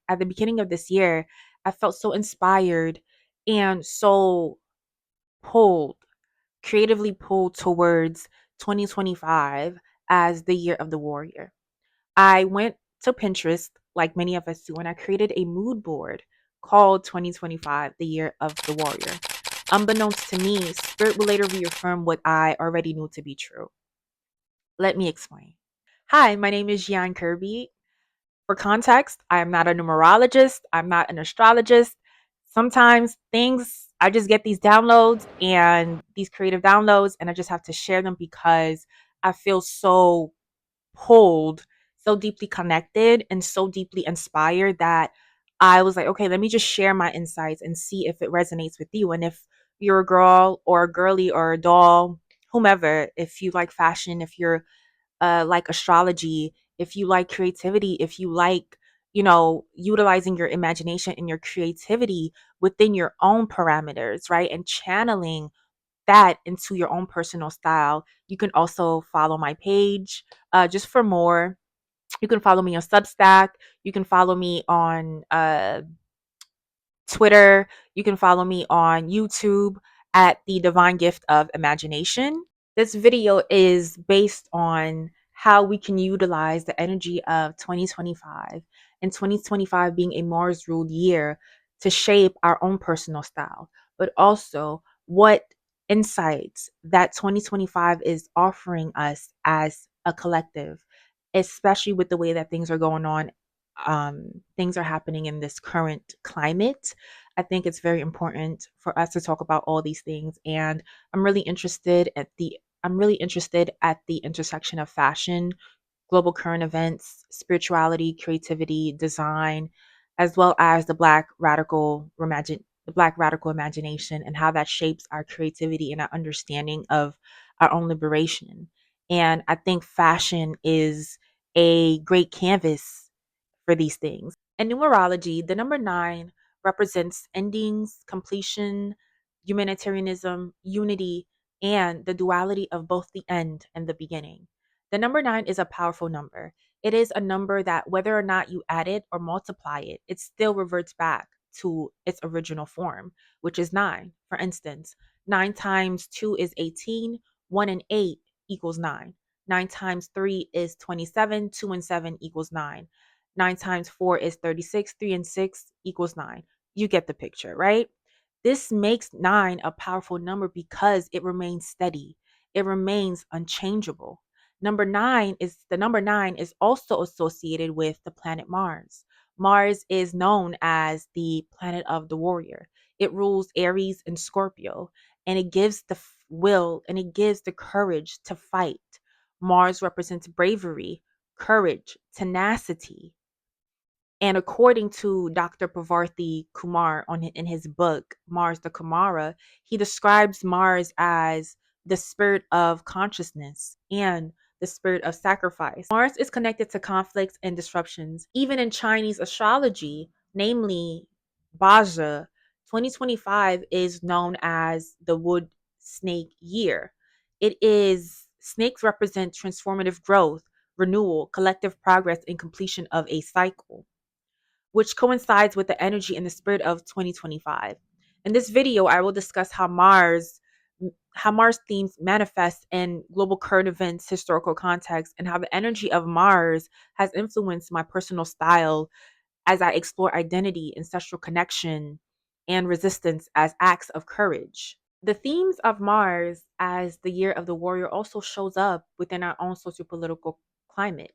at the beginning of this year, I felt so inspired and so pulled, creatively pulled towards 2025 as the year of the warrior. I went to Pinterest, like many of us do, and I created a mood board called 2025, the year of the warrior. Unbeknownst to me, Spirit will later reaffirm what I already knew to be true. Let me explain. Hi, my name is Gian Kirby. For context, I am not a numerologist, I'm not an astrologist. Sometimes I just get these downloads and these creative downloads, and I just have to share them because I feel so pulled, so deeply connected, and so deeply inspired that I was like, okay, let me just share my insights and see if it resonates with you. And if you're a girl or a girly or a doll, whomever, if you like fashion, if you're like astrology, if you like creativity, if you like, utilizing your imagination and your creativity within your own parameters, right? And channeling that into your own personal style. You can also follow my page just for more. You can follow me on Substack. You can follow me on Twitter. You can follow me on YouTube at the Divine Gift of Imagination. This video is based on how we can utilize the energy of 2025 and 2025 being a Mars ruled year to shape our own personal style, but also what insights that 2025 is offering us as a collective, especially with the way that things are going on. Things are happening in this current climate. I think it's very important for us to talk about all these things, and I'm really interested at the intersection of fashion, global current events, spirituality, creativity, design, as well as the black radical imagination and how that shapes our creativity and our understanding of our own liberation. And I think fashion is a great canvas for these things. In numerology, the number 9 represents endings, completion, humanitarianism, unity, and the duality of both the end and the beginning. The number 9 is a powerful number. It is a number that, whether or not you add it or multiply it, it still reverts back to its original form, which is 9. For instance, 9 times 2 is 18, 1 and 8 equals 9. 9 times 3 is 27, 2 and 7 equals 9. 9 times 4 is 36, 3 and 6 equals 9. You get the picture, right? This makes 9 a powerful number because it remains steady. It remains unchangeable. The number 9 is also associated with the planet Mars. Mars is known as the planet of the warrior. It rules Aries and Scorpio, and it gives the will and it gives the courage to fight. Mars represents bravery, courage, tenacity, and according to Dr. Pavarthi Kumar in his book, Mars the Kumara, he describes Mars as the spirit of consciousness and the spirit of sacrifice. Mars is connected to conflicts and disruptions. Even in Chinese astrology, namely Baja, 2025 is known as the wood snake year. Snakes represent transformative growth, renewal, collective progress, and completion of a cycle, which coincides with the energy and the spirit of 2025. In this video, I will discuss how Mars themes manifest in global current events, historical context, and how the energy of Mars has influenced my personal style as I explore identity, ancestral connection, and resistance as acts of courage. The themes of Mars as the year of the warrior also shows up within our own sociopolitical climate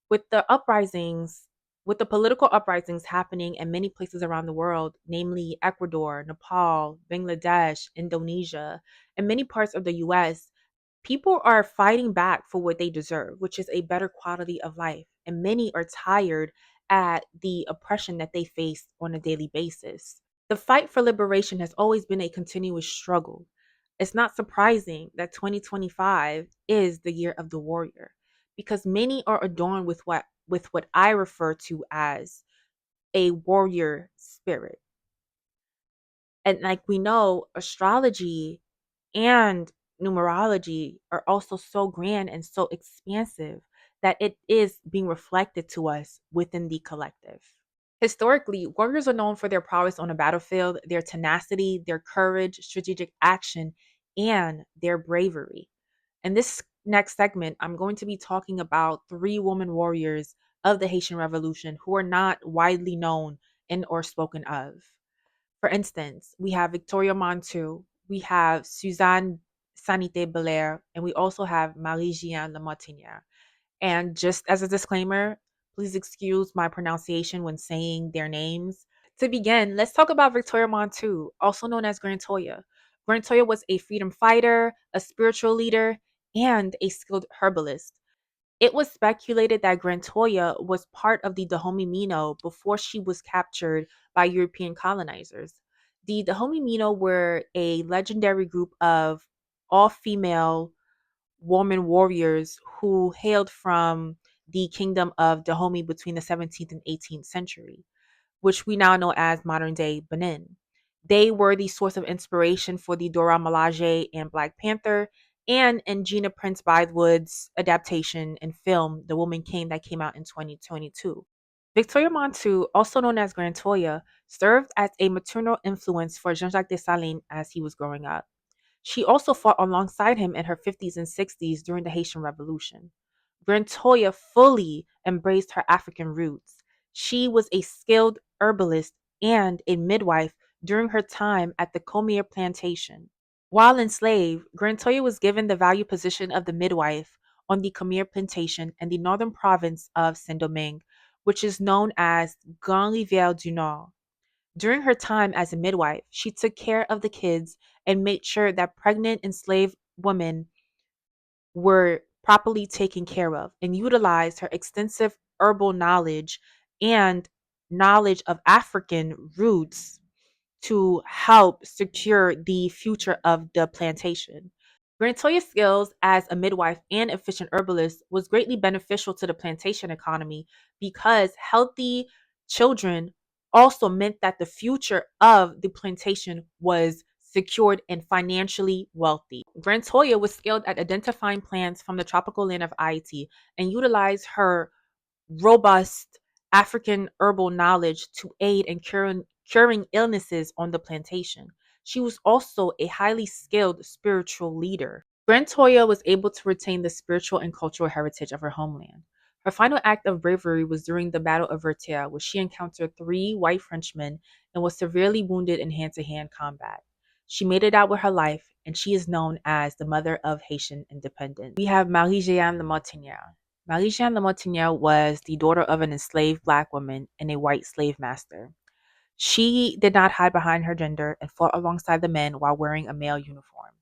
with the uprisings, with the political uprisings happening in many places around the world, namely Ecuador, Nepal, Bangladesh, Indonesia, and many parts of the US, people are fighting back for what they deserve, which is a better quality of life. And many are tired at the oppression that they face on a daily basis. The fight for liberation has always been a continuous struggle. It's not surprising that 2025 is the year of the warrior because many are adorned with what I refer to as a warrior spirit. And like we know, astrology and numerology are also so grand and so expansive that it is being reflected to us within the collective. Historically, warriors are known for their prowess on the battlefield, their tenacity, their courage, strategic action, and their bravery. In this next segment, I'm going to be talking about three woman warriors of the Haitian Revolution who are not widely known and or spoken of. For instance, we have Victoria Montu, we have Suzanne Sanité Bélair, and we also have Marie-Jeanne Lamartinière. And just as a disclaimer, please excuse my pronunciation when saying their names. To begin, let's talk about Victoria Montu, also known as Grantoya. Grantoya was a freedom fighter, a spiritual leader, and a skilled herbalist. It was speculated that Grantoya was part of the Dahomey Mino before she was captured by European colonizers. The Dahomey Mino were a legendary group of all female woman warriors who hailed from the kingdom of Dahomey between the 17th and 18th century, which we now know as modern day Benin. They were the source of inspiration for the Dora Milaje and Black Panther, and in Gina Prince Bythewood's adaptation and film, The Woman King, that came out in 2022. Victoria Montu, also known as Grantoya, served as a maternal influence for Jean Jacques Dessalines as he was growing up. She also fought alongside him in her 50s and 60s during the Haitian Revolution. Grantoya fully embraced her African roots. She was a skilled herbalist and a midwife during her time at the Comier plantation. While enslaved, Grantoya was given the valued position of the midwife on the Comier plantation in the northern province of Saint Domingue, which is known as Grand Rivière du Nord. During her time as a midwife, she took care of the kids and made sure that pregnant enslaved women were properly taken care of, and utilized her extensive herbal knowledge and knowledge of African roots to help secure the future of the plantation. Grantoya's skills as a midwife and efficient herbalist was greatly beneficial to the plantation economy because healthy children also meant that the future of the plantation was secured and financially wealthy. Grantoya was skilled at identifying plants from the tropical land of Haiti and utilized her robust African herbal knowledge to aid in curing illnesses on the plantation. She was also a highly skilled spiritual leader. Grantoya was able to retain the spiritual and cultural heritage of her homeland. Her final act of bravery was during the Battle of Vertières, where she encountered three white Frenchmen and was severely wounded in hand to hand combat. She made it out with her life, and she is known as the mother of Haitian independence. We have Marie-Jeanne Lamartinière. Marie-Jeanne Lamartinière was the daughter of an enslaved black woman and a white slave master. She did not hide behind her gender and fought alongside the men while wearing a male uniform.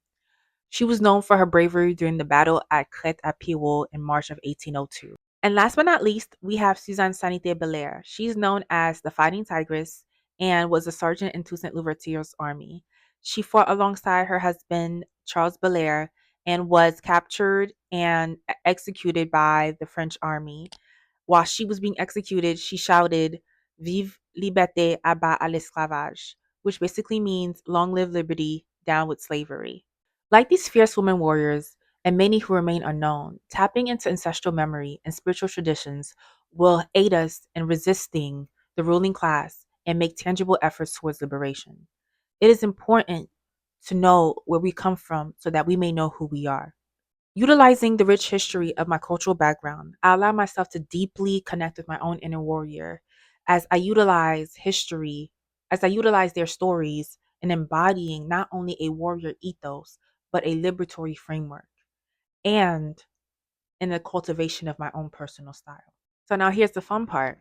She was known for her bravery during the battle at Crête à Piolle in March of 1802. And last but not least, we have Suzanne Sanité Bélair. She's known as the Fighting Tigress and was a sergeant in Toussaint Louverture's army. She fought alongside her husband, Charles Bélair, and was captured and executed by the French army. While she was being executed, she shouted, Vive liberté, à bas à l'esclavage, which basically means long live liberty, down with slavery. Like these fierce women warriors, and many who remain unknown, tapping into ancestral memory and spiritual traditions will aid us in resisting the ruling class and make tangible efforts towards liberation. It is important to know where we come from so that we may know who we are. Utilizing the rich history of my cultural background, I allow myself to deeply connect with my own inner warrior as I utilize history, as I utilize their stories in embodying not only a warrior ethos, but a liberatory framework and in the cultivation of my own personal style. So now here's the fun part.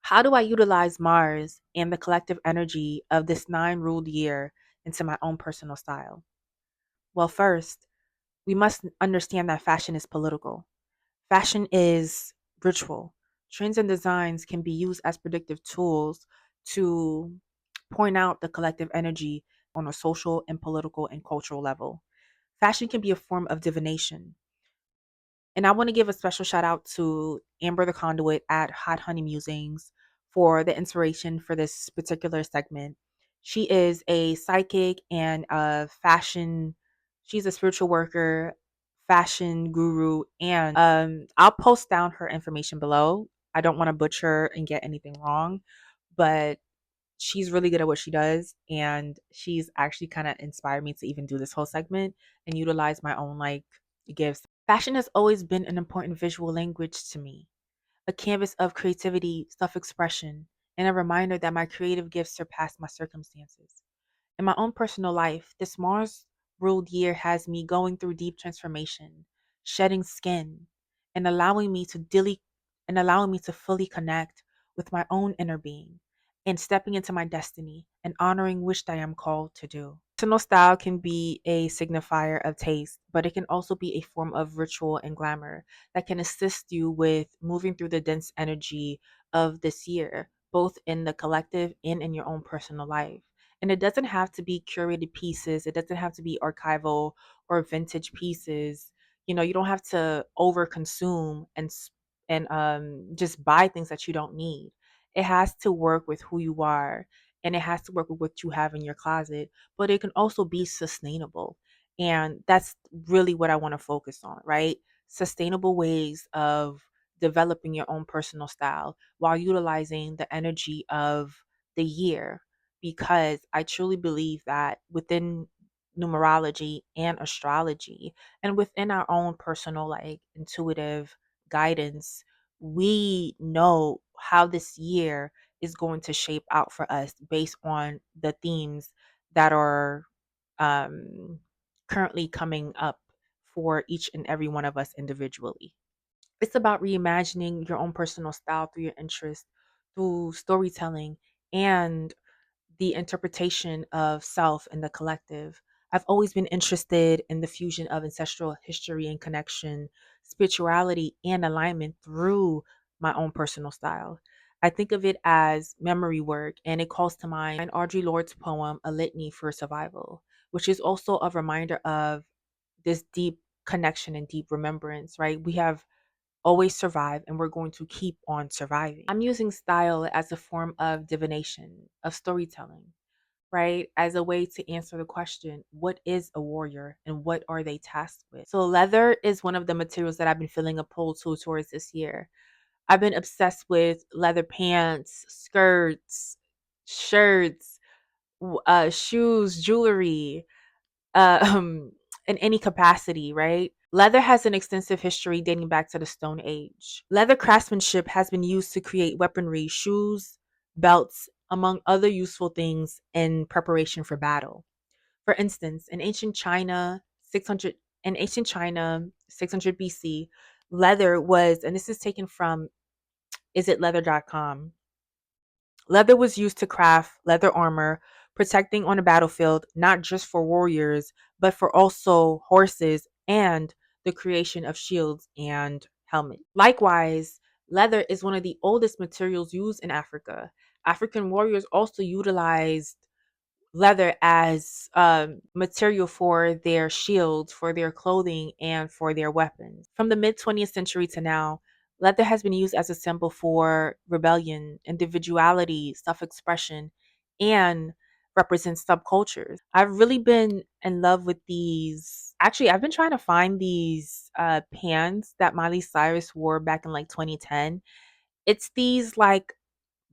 How do I utilize Mars and the collective energy of this 9 ruled year into my own personal style? Well, first, we must understand that fashion is political. Fashion is ritual. Trends and designs can be used as predictive tools to point out the collective energy on a social and political and cultural level. Fashion can be a form of divination. And I want to give a special shout out to Amber the Conduit at Hot Honey Musings for the inspiration for this particular segment. She is a psychic and a fashion, she's a spiritual worker, fashion guru, and I'll post down her information below. I don't want to butcher and get anything wrong, but she's really good at what she does, and she's actually kind of inspired me to even do this whole segment and utilize my own like gifts. Fashion has always been an important visual language to me, a canvas of creativity, self-expression, and a reminder that my creative gifts surpass my circumstances. In my own personal life, this Mars ruled year has me going through deep transformation, shedding skin, and allowing me to fully connect with my own inner being and stepping into my destiny and honoring which I am called to do. Personal style can be a signifier of taste, but it can also be a form of ritual and glamour that can assist you with moving through the dense energy of this year, both in the collective and in your own personal life. And it doesn't have to be curated pieces, it doesn't have to be archival or vintage pieces. You don't have to over consume and just buy things that you don't need. It has to work with who you are, and it has to work with what you have in your closet, but it can also be sustainable. And that's really what I want to focus on, right? Sustainable ways of developing your own personal style while utilizing the energy of the year, because I truly believe that within numerology and astrology and within our own personal like intuitive guidance, we know how this year is going to shape out for us based on the themes that are um, currently coming up for each and every one of us individually. It's about reimagining your own personal style through your interest, through storytelling, and the interpretation of self and the collective. I've always been interested in the fusion of ancestral history and connection, spirituality, and alignment through my own personal style. I think of it as memory work, and it calls to mind Audre Lorde's poem, A Litany for Survival, which is also a reminder of this deep connection and deep remembrance, right? We have always survived and we're going to keep on surviving. I'm using style as a form of divination, of storytelling, right? As a way to answer the question, what is a warrior and what are they tasked with? So, leather is one of the materials that I've been feeling a pull towards this year. I've been obsessed with leather pants, skirts, shirts, shoes, jewelry, um, in any capacity, right? Leather has an extensive history dating back to the Stone Age. Leather craftsmanship has been used to create weaponry, shoes, belts, among other useful things in preparation for battle. For instance, in ancient China, 600 BC, leather was, and this is taken from isitleather.com. Leather was used to craft leather armor, protecting on a battlefield not just for warriors, but for also horses and the creation of shields and helmets. Likewise, leather is one of the oldest materials used in Africa. African warriors also utilized leather as material for their shields, for their clothing, and for their weapons. From the mid 20th century to now, leather has been used as a symbol for rebellion, individuality, self expression, and represents subcultures. I've really been in love with these. Actually, I've been trying to find these pants that Miley Cyrus wore back in like 2010. It's these like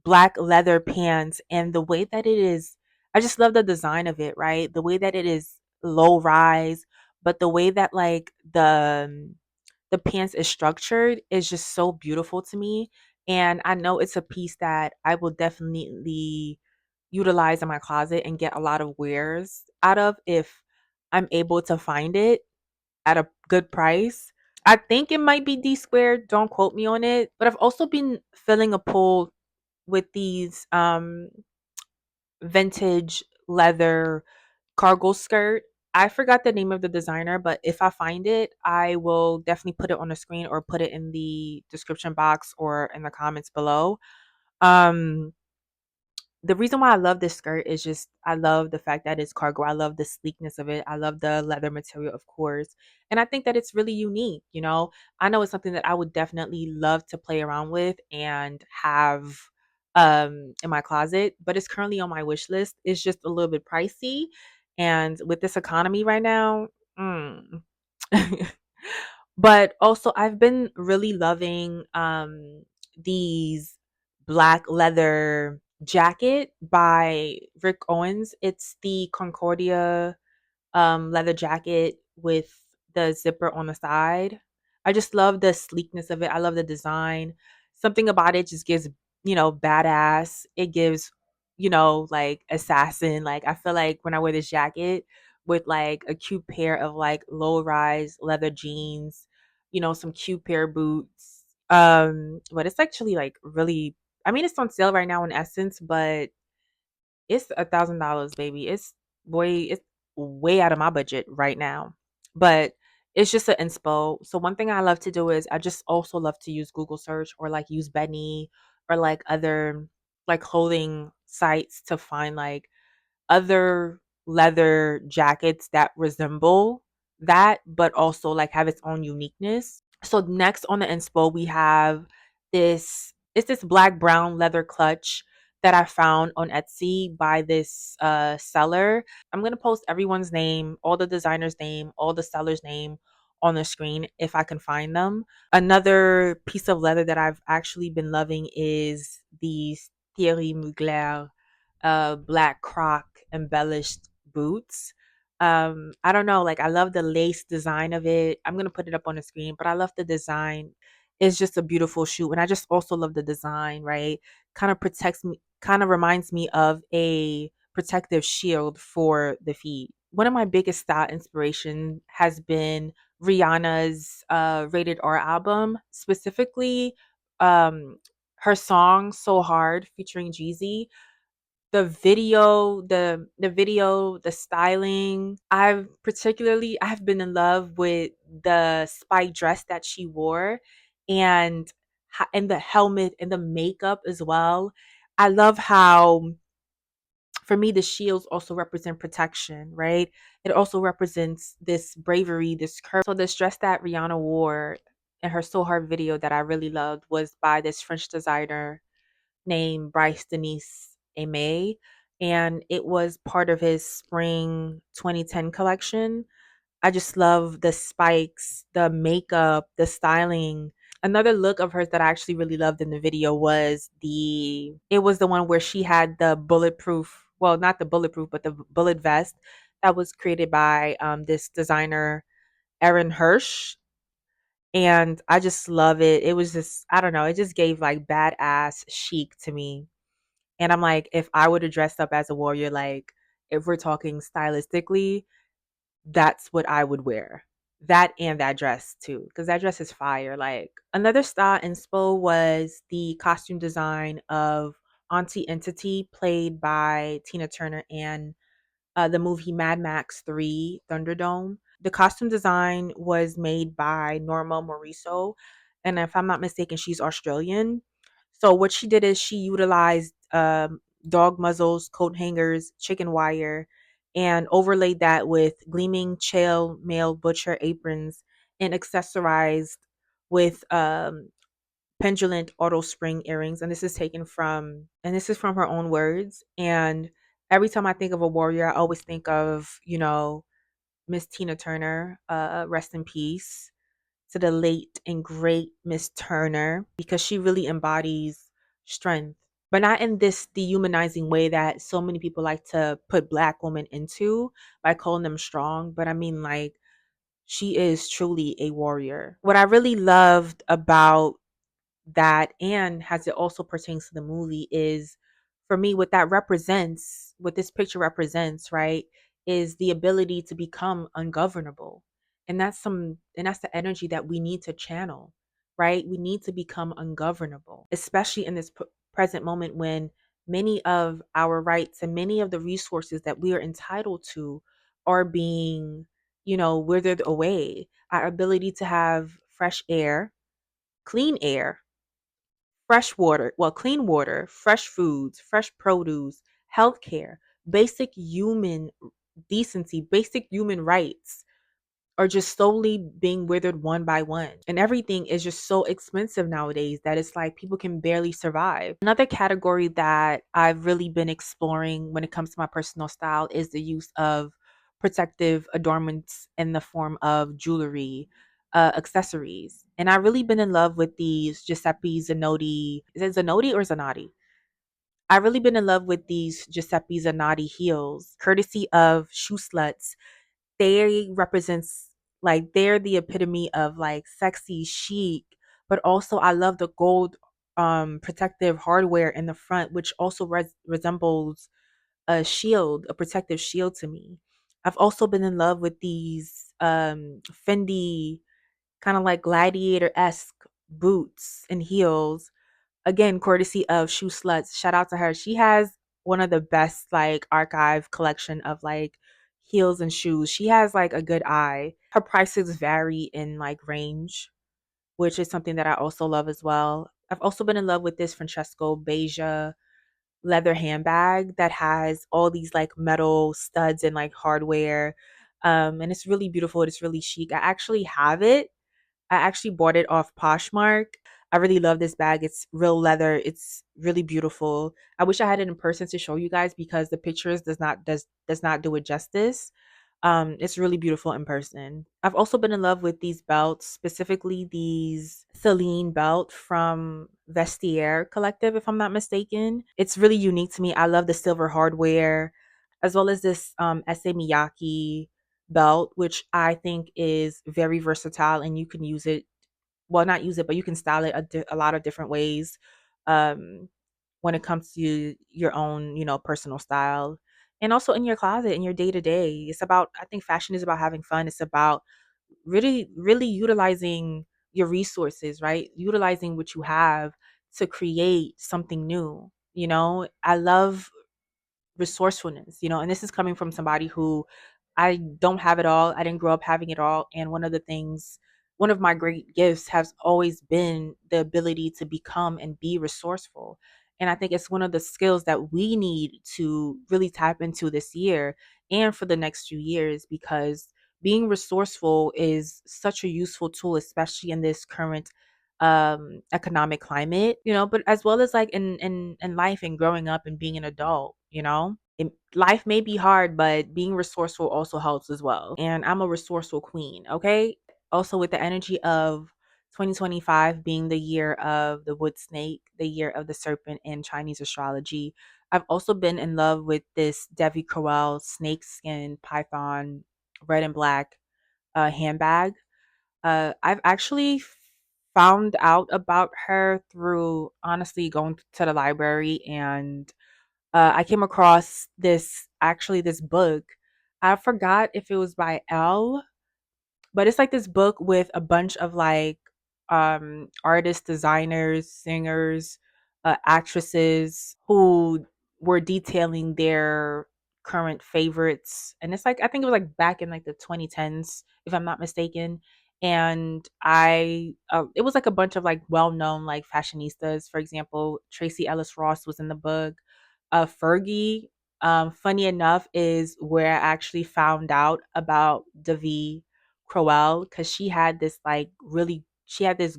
black leather pants, and the way that it is, I just love the design of it, right? The way that it is low rise, but the way that like the pants is structured is just so beautiful to me. And I know it's a piece that I will definitely utilize in my closet and get a lot of wears out of if I'm able to find it at a good price. I think it might be D squared, don't quote me on it, but I've also been feeling a pull with these vintage leather cargo skirt. I forgot the name of the designer, but if I find it, I will definitely put it on the screen or put it in the description box or in the comments below. Um the reason why I love this skirt is just I love the fact that it's cargo. I love the sleekness of it. I love the leather material, of course. And I think that it's really unique. I know it's something that I would definitely love to play around with and have in my closet, but it's currently on my wish list. It's just a little bit pricey. And with this economy right now, mm. But also I've been really loving these black leather jacket by Rick Owens. It's the Concordia leather jacket with the zipper on the side. I just love the sleekness of it. I love the design. Something about it just gives, badass. It gives, like assassin. Like I feel like when I wear this jacket with like a cute pair of like low rise leather jeans, some cute pair of boots. But it's actually like really, I mean, it's on sale right now in Essence, but it's $1,000, baby. It's way out of my budget right now. But it's just an inspo. So one thing I love to do is I just also love to use Google search or like use Benny or like other like clothing sites to find like other leather jackets that resemble that, but also like have its own uniqueness. So next on the inspo, we have this black brown leather clutch that I found on Etsy by this seller. I'm gonna post everyone's name, all the designer's name, all the seller's name on the screen if I can find them. Another piece of leather that I've actually been loving is the Thierry Mugler black croc embellished boots. I don't know, like I love the lace design of it. I'm gonna put it up on the screen, but I love the design. It's just a beautiful shoe. And I just also love the design, right? Kind of protects me, kind of reminds me of a protective shield for the feet. One of my biggest style inspiration has been Rihanna's Rated R album, specifically um her song So Hard featuring Jeezy. The styling. I've been in love with the spike dress that she wore, and and the helmet and the makeup as well. I love how, for me, the shields also represent protection, right? It also represents this bravery, this courage. So this dress that Rihanna wore in her So Hard video that I really loved was by this French designer named Bryce Denise Aimé, and it was part of his spring 2010 collection. I just love the spikes, the makeup, the styling. Another look of hers that I actually really loved in the video was the one where she had the bulletproof, well, not the bulletproof, but the bullet vest that was created by this designer Erin Hirsch, and I just love it. It was just, I don't know, it just gave like badass chic to me. And I'm like, if I would have dressed up as a warrior, like if we're talking stylistically, that's what I would wear. That and that dress too, because that dress is fire. Like another style inspo was the costume design of Auntie Entity, played by Tina Turner and the movie Mad Max 3 Thunderdome. The costume design was made by Norma Moriso, and if I'm not mistaken, she's Australian. So what she did is she utilized dog muzzles, coat hangers, chicken wire, and overlaid that with gleaming chail mail butcher aprons and accessorized with pendulant auto spring earrings. And this is from her own words. And every time I think of a warrior, I always think of, Miss Tina Turner, rest in peace to the late and great Miss Turner, because she really embodies strength, but not in this dehumanizing way that so many people like to put black women into by calling them strong. But I mean, like, she is truly a warrior. What I really loved about that, and as it also pertains to the movie, is for me what this picture represents, right, is the ability to become ungovernable. And that's the energy that we need to channel, right? We need to become ungovernable, especially in this present moment when many of our rights and many of the resources that we are entitled to are being, withered away. Our ability to have fresh air, clean air, fresh water, well, clean water, fresh foods, fresh produce, healthcare, basic human decency, basic human rights are just slowly being withered one by one. And everything is just so expensive nowadays that it's like people can barely survive. Another category that I've really been exploring when it comes to my personal style is the use of protective adornments in the form of jewelry, accessories. And I've really been in love with these Giuseppe Zanotti. Is it Zanotti or Zanotti? I've really been in love with these Giuseppe Zanotti heels, courtesy of Shoe Sluts. They represents like they're the epitome of like sexy chic, but also I love the gold protective hardware in the front, which also resembles a shield, a protective shield to me. I've also been in love with these Fendi kind of like gladiator-esque boots and heels, again courtesy of Shoe Sluts. Shout out to her. She has one of the best like archive collection of like heels and shoes. She has like a good eye. Her prices vary in like range, which is something that I also love as well. I've also been in love with this Francesco Beja leather handbag that has all these like metal studs and like hardware. And it's really beautiful. It's really chic. I actually have it. I actually bought it off Poshmark. I really love this bag. It's real leather. It's really beautiful. I wish I had it in person to show you guys because the pictures does not do it justice. It's really beautiful in person. I've also been in love with these belts, specifically these Celine belt from Vestiaire Collective, if I'm not mistaken. It's really unique to me. I love the silver hardware, as well as this Issey Miyake belt, which I think is very versatile and you can use it, well, not use it, but you can style it a lot of different ways um, when it comes to your own, personal style. And also in your closet, in your day to day. It's about, I think fashion is about having fun. It's about really, really utilizing your resources, right? Utilizing what you have to create something new. I love resourcefulness, and this is coming from somebody who I don't have it all. I didn't grow up having it all. And one of my great gifts has always been the ability to become and be resourceful. And I think it's one of the skills that we need to really tap into this year and for the next few years, because being resourceful is such a useful tool, especially in this current economic climate, but as well as like in life and growing up and being an adult, life may be hard, but being resourceful also helps as well. And I'm a resourceful queen, okay? Also, with the energy of 2025 being the year of the wood snake, the year of the serpent in Chinese astrology, I've also been in love with this Devi Crowell snakeskin python red and black handbag. I've actually found out about her through honestly going to the library, and I came across this book. I forgot if it was by L, but it's like this book with a bunch of like artists, designers, singers, actresses who were detailing their current favorites. And it's like I think it was like back in like the 2010s if I'm not mistaken. And I it was like a bunch of like well-known like fashionistas. For example, Tracy Ellis Ross was in the book. Fergie, funny enough, is where I actually found out about Davi Crowell, because she had this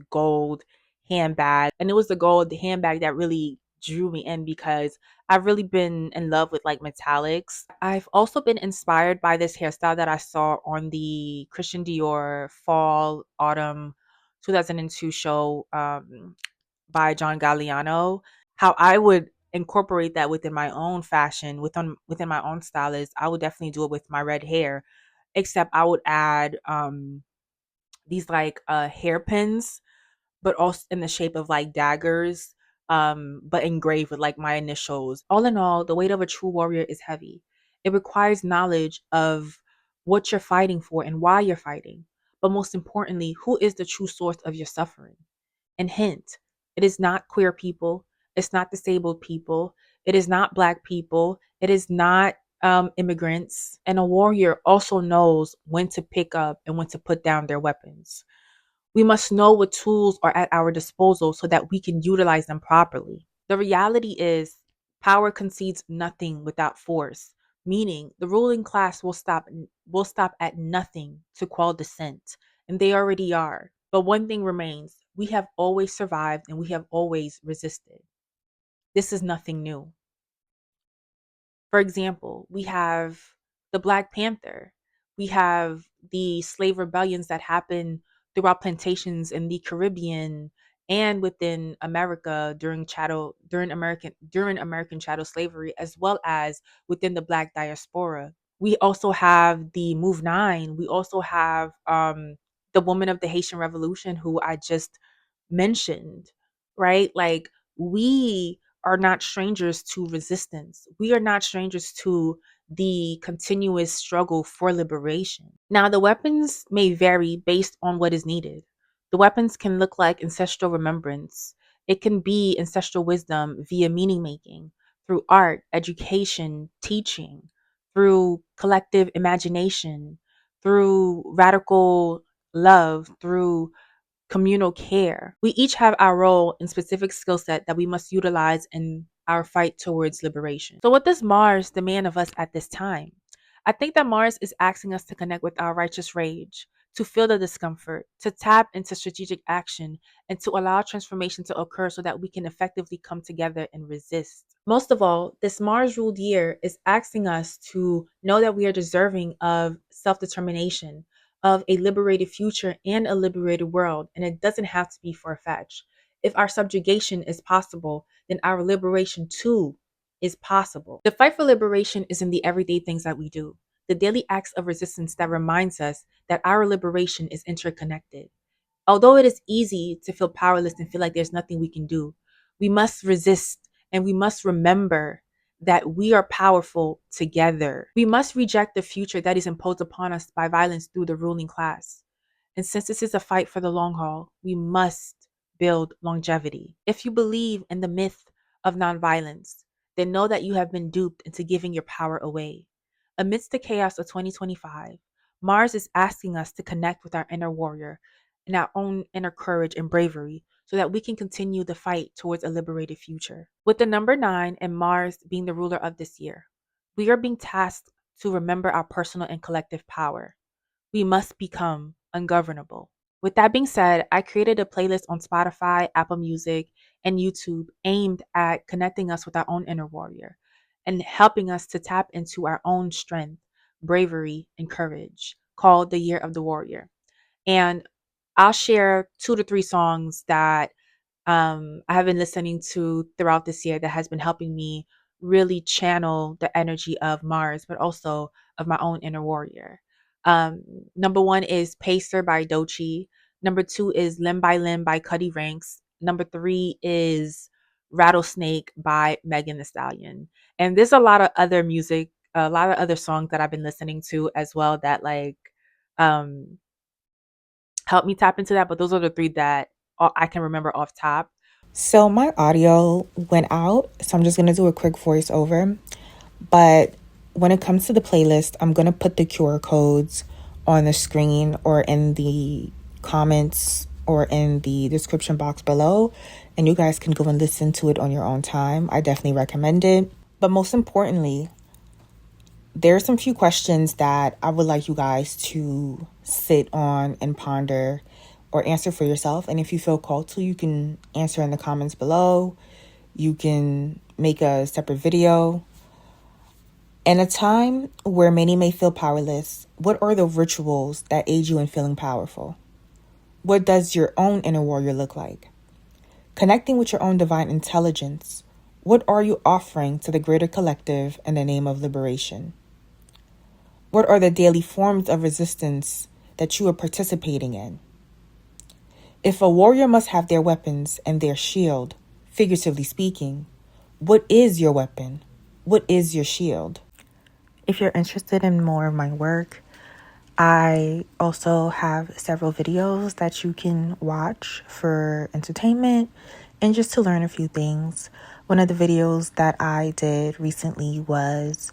gold handbag, and it was the gold handbag that really drew me in because I've really been in love with like metallics. I've also been inspired by this hairstyle that I saw on the Christian Dior Fall Autumn 2002 show by John Galliano. How I would incorporate that within my own fashion, within my own style is I would definitely do it with my red hair, except I would add these like hairpins, but also in the shape of like daggers, but engraved with like my initials. All in all, the weight of a true warrior is heavy. It requires knowledge of what you're fighting for and why you're fighting, but most importantly, who is the true source of your suffering. And hint, it is not queer people, it's not disabled people, it is not black people, it is not immigrants. And a warrior also knows when to pick up and when to put down their weapons. We must know what tools are at our disposal so that we can utilize them properly. The reality is, power concedes nothing without force, meaning the ruling class will stop at nothing to quell dissent, and they already are. But one thing remains: we have always survived and we have always resisted. This is nothing new. For example, we have the Black Panther. We have the slave rebellions that happened throughout plantations in the Caribbean and within America during American chattel slavery, as well as within the Black diaspora. We also have the Move Nine. We also have the woman of the Haitian Revolution, who I just mentioned, right? Like, we are not strangers to resistance. We are not strangers to the continuous struggle for liberation. Now, the weapons may vary based on what is needed. The weapons can look like ancestral remembrance. It can be ancestral wisdom via meaning making, through art, education, teaching, through collective imagination, through radical love, through communal care. We each have our role and specific skill set that we must utilize in our fight towards liberation. So, what does Mars demand of us at this time? I think that Mars is asking us to connect with our righteous rage, to feel the discomfort, to tap into strategic action, and to allow transformation to occur so that we can effectively come together and resist. Most of all, this Mars ruled year is asking us to know that we are deserving of self determination, of a liberated future and a liberated world, and it doesn't have to be far fetched. If our subjugation is possible, then our liberation too is possible. The fight for liberation is in the everyday things that we do, the daily acts of resistance that reminds us that our liberation is interconnected. Although it is easy to feel powerless and feel like there's nothing we can do, we must resist and we must remember that we are powerful together. We must reject the future that is imposed upon us by violence through the ruling class. And since this is a fight for the long haul, we must build longevity. If you believe in the myth of nonviolence, then know that you have been duped into giving your power away. Amidst the chaos of 2025, Mars is asking us to connect with our inner warrior and our own inner courage and bravery so that we can continue the fight towards a liberated future. With the number 9 and Mars being the ruler of this year, we are being tasked to remember our personal and collective power. We must become ungovernable. With that being said, I created a playlist on Spotify, Apple Music, and YouTube aimed at connecting us with our own inner warrior and helping us to tap into our own strength, bravery, and courage, called the Year of the Warrior. And I'll share 2 to 3 songs that I have been listening to throughout this year that has been helping me really channel the energy of Mars, but also of my own inner warrior. Um, Number 1 is Pacer by Dochi. Number 2 is Limb by Limb by Cuddy Ranks. Number 3 is Rattlesnake by Megan Thee Stallion. And there's a lot of other music, a lot of other songs that I've been listening to as well that um help me tap into that. But those are the 3 that I can remember off top. So my audio went out, so I'm just going to do a quick voiceover. But when it comes to the playlist, I'm going to put the QR codes on the screen or in the comments or in the description box below. And you guys can go and listen to it on your own time. I definitely recommend it. But most importantly, there are some few questions that I would like you guys to sit on and ponder or answer for yourself. And if you feel called to, you can answer in the comments below. You can make a separate video. In a time where many may feel powerless, what are the rituals that aid you in feeling powerful? What does your own inner warrior look like? Connecting with your own divine intelligence, what are you offering to the greater collective in the name of liberation? What are the daily forms of resistance that you are participating in? If a warrior must have their weapons and their shield, figuratively speaking, what is your weapon? What is your shield? If you're interested in more of my work, I also have several videos that you can watch for entertainment and just to learn a few things. One of the videos that I did recently was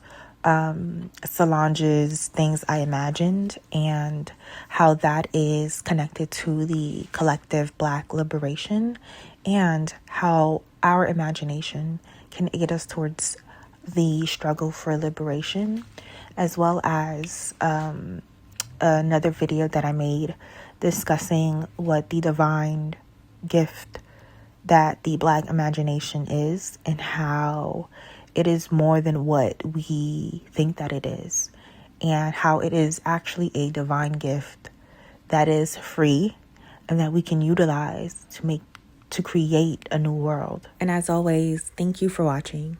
Solange's Things I Imagined and how that is connected to the collective Black liberation and how our imagination can aid us towards the struggle for liberation, as well as another video that I made discussing what the divine gift that the Black imagination is and how it is more than what we think that it is, and how it is actually a divine gift that is free and that we can utilize to make to create a new world. And as always, thank you for watching.